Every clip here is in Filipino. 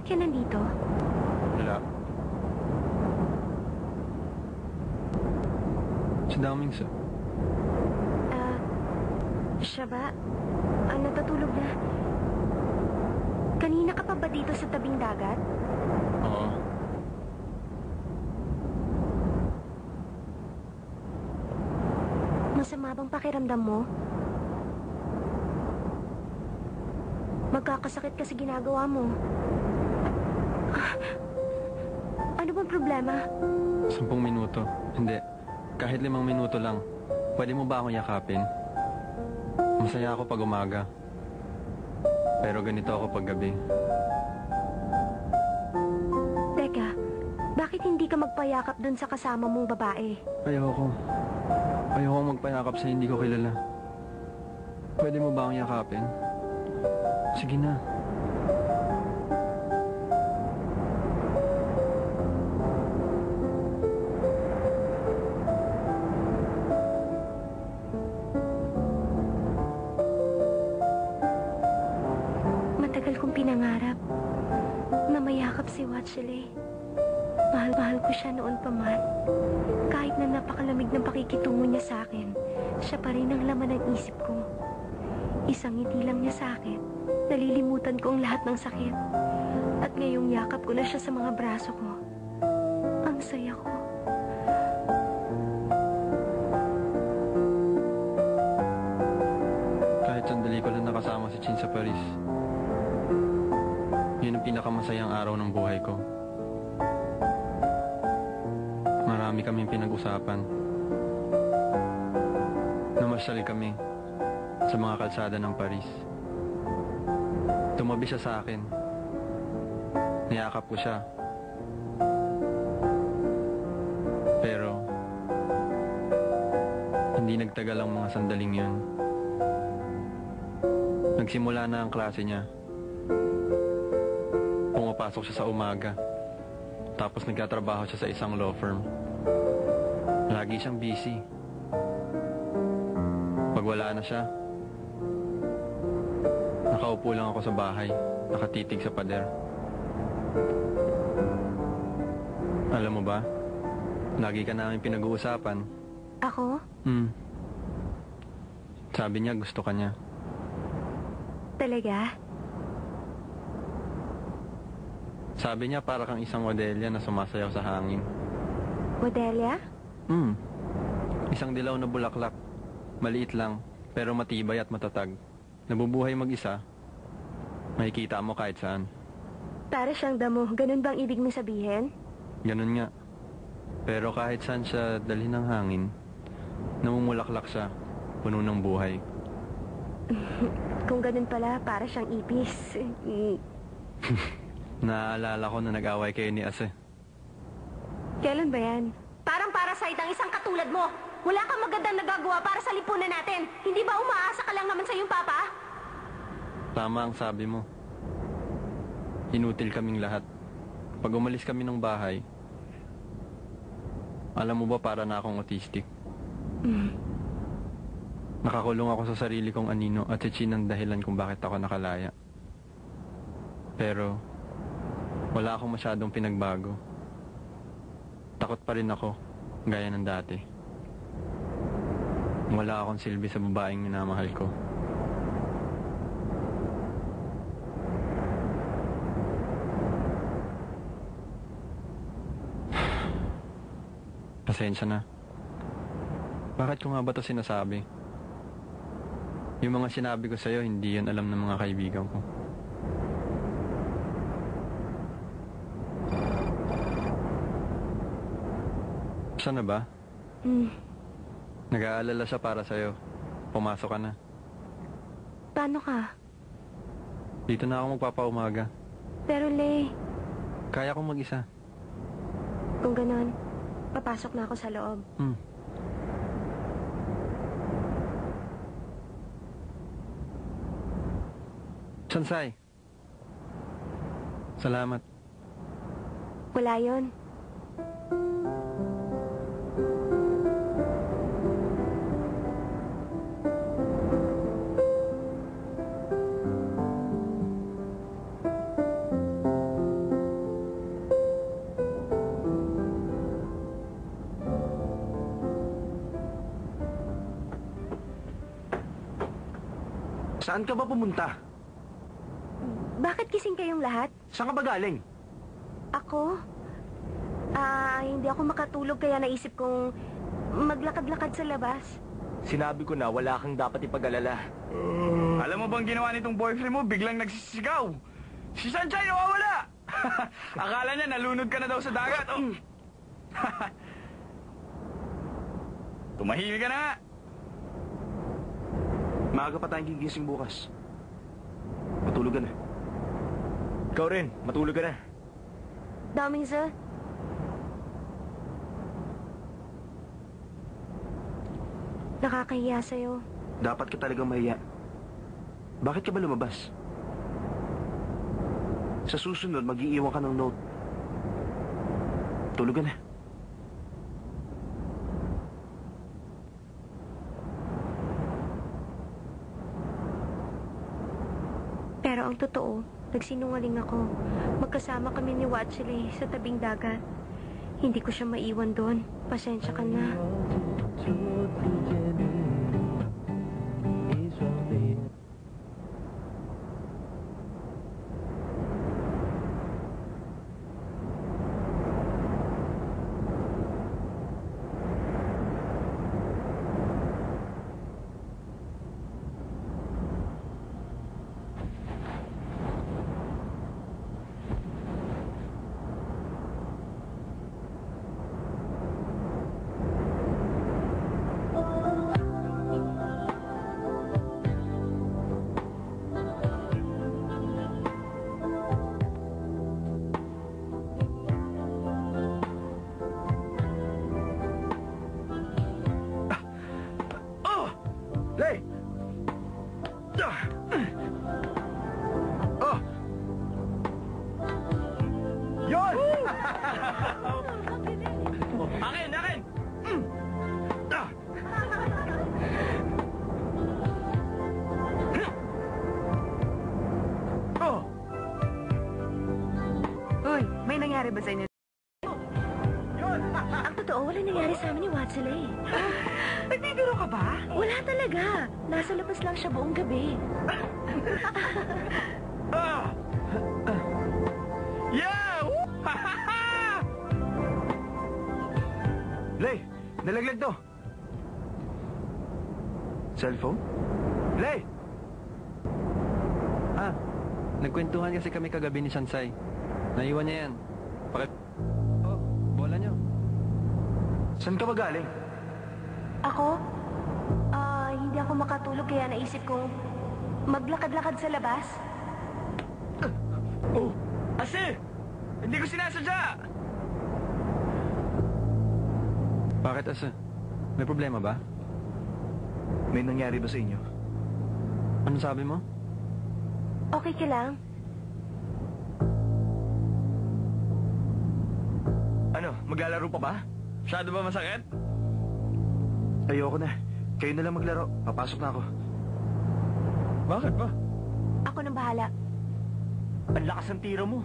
Bakit ka nandito? Wala. Si Daming sa... Siya ba? Natutulog na. Kanina ka pa ba dito sa tabing dagat? Oo. Masama bang pakiramdam mo? Magkakasakit kasi ginagawa mo. Ano bang problema? 10 minuto. Hindi. Kahit 5 minuto lang. Pwede mo ba akong yakapin? Masaya ako pag umaga. Pero ganito ako pag gabi. Teka, bakit hindi ka magpayakap dun sa kasama mong babae? Ayoko. Ayoko magpayakap sa hindi ko kilala. Pwede mo ba akong yakapin? Sige na. Matagal kong pinangarap na mayakap si Watchley. Mahal-mahal ko siya noon pa man. Kahit na napakalamig ng pakikitungo niya sa akin, siya pa rin ang laman ng isip ko. Isang ngiti lang niya sa akin, nalilimutan ko ang lahat ng sakit. At ngayong yakap ko na siya sa mga braso ko. Ang saya ko. Kahit sandali ko lang nakasama si Chin sa Paris. Yun ang pinakamasayang araw ng buhay ko. Marami kaming pinag-usapan. Namasyal kami sa mga kalsada ng Paris. Tumabi siya sa akin. Niyakap ko siya. Pero hindi nagtagal ang mga sandaling yun. Nagsimula na ang klase niya. Pumapasok siya sa umaga. Tapos nagtatrabaho siya sa isang law firm. Lagi siyang busy. Pag wala na siya, nakaupo lang ako sa bahay, nakatitig sa pader. Alam mo ba, lagi ka namin pinag-uusapan. Ako? Sabi niya gusto ka niya. Talaga? Sabi niya para kang isang Odelia na sumasayaw sa hangin. Odelia? Isang dilaw na bulaklak. Maliit lang, pero matibay at matatag. Nabubuhay mag-isa. Makikita mo kahit saan. Para siyang damo. Ganun bang ibig mong sabihin? Ganun nga. Pero kahit saan siya dalhin ng hangin, namumulaklak siya, puno ng buhay. Kung ganun pala, para siyang ipis. Naaalala ko na nag-away kayo ni Ase. Kailan ba yan? Parang parasite ang isang katulad mo. Wala kang magandang nagagawa para sa lipunan natin. Hindi ba umaasa ka lang naman sa iyong papa? Tama ang sabi mo. Inutil kaming lahat. Pag umalis kami ng bahay, alam mo ba para na akong autistic? Nakakulong ako sa sarili kong anino at si Chin ang dahilan kung bakit ako nakalaya. Pero wala akong masyadong pinagbago. Takot pa rin ako, gaya ng dati. Wala akong silbi sa babaeng minamahal ko. Pasensya na. Bakit ko nga ba ito sinasabi? Yung mga sinabi ko sa'yo, hindi yun alam ng mga kaibigan ko. Saan na ba? Nag-aalala siya para sa'yo. Pumasok ka na. Paano ka? Dito na ako magpapaumaga. Pero Lay, Kaya kong mag-isa. kung ganon, papasok na ako sa loob. Sansay. Salamat. Wala yon. Saan ka ba pumunta? Bakit kising kayong lahat? Saan ka ba galing? Ako? Hindi ako makatulog kaya naisip kong maglakad-lakad sa labas. Sinabi ko na wala kang dapat ipag-alala. Alam mo bang ginawa nitong boyfriend mo? Biglang nagsisigaw. Si Sanchay nawawala! Akala niya nalunod ka na daw sa dagat. Oh. Tumahimik ka na nga. Maaga pa tayong gigising bukas. Matulog ka na. Ikaw rin, matulog ka na. Daming sir. Nakakahiya sa'yo. Dapat ka talagang mahiya. Bakit ka ba lumabas? Sa susunod, mag-iiwan ka ng note. Tulog ka na. Pero ang totoo, nagsinungaling ako. Magkasama kami ni Watchley sa tabing dagat. Hindi ko siya maiwan doon. Pasensya ka na. Lay! Oh! Yun! Akin! Akin! Oh! Uy, may nangyari ba sa inyo? Ang totoo, wala nangyari sa amin ni Watchley. Nagbibiro ka ba? Wala talaga. Nasa labas lang siya buong gabi. Ah! Yeah! Woo! Lay! Nalaglag to! Cellphone? Lay! Nagkwentuhan kasi kami kagabi ni Sansay. Naiwan niya yan. Oh, bola niyo. Saan ka ba galing? Ako? Hindi ako makatulog kaya naisip kong maglakad-lakad sa labas. Oh! Ase! Hindi ko sinasadya! Bakit, Asa? May problema ba? May nangyari ba sa inyo? Ano sabi mo? Okay ka lang? Ano, maglalaro pa ba? Masyado ba masakit? Ayoko na. Kayo na lang maglaro. Papasok na ako. Bakit ba? Ako nang bahala. Ang lakas ng tira mo.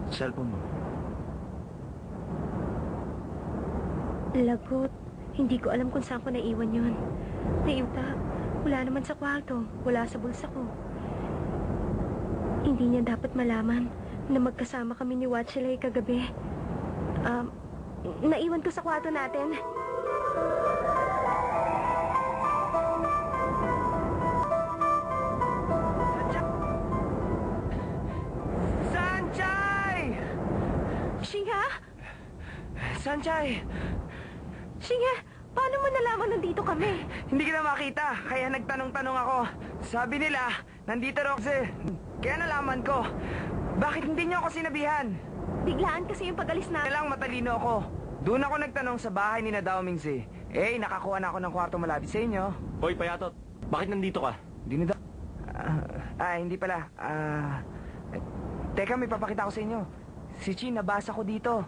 Cellphone mo. Lagot. Hindi ko alam kung saan ko naiwan yun. Naiuta. Wala naman sa kwarto. Wala sa bulsa ko. Hindi niya dapat malaman na magkasama kami ni Watchley kagabi. Naiwan ko sa kwarto natin. Sanchay! Shinga? Sanchay! Shinga, paano mo nalaman nandito kami? Hindi kita makita, kaya nagtanong-tanong ako. Sabi nila, nandito raw kasi. Kaya nalaman ko. Bakit hindi niyo ako sinabihan? Biglaan kasi yung pag-alis na... Kaya lang matalino ako. Doon ako nagtanong sa bahay ni na Dao Mingzi. Nakakuha na ako ng kwarto malapit sa inyo. Hoy, Payatot. Bakit nandito ka? Hindi na hindi pala. Teka, may papakita ko sa inyo. Si Chin, nabasa ko dito.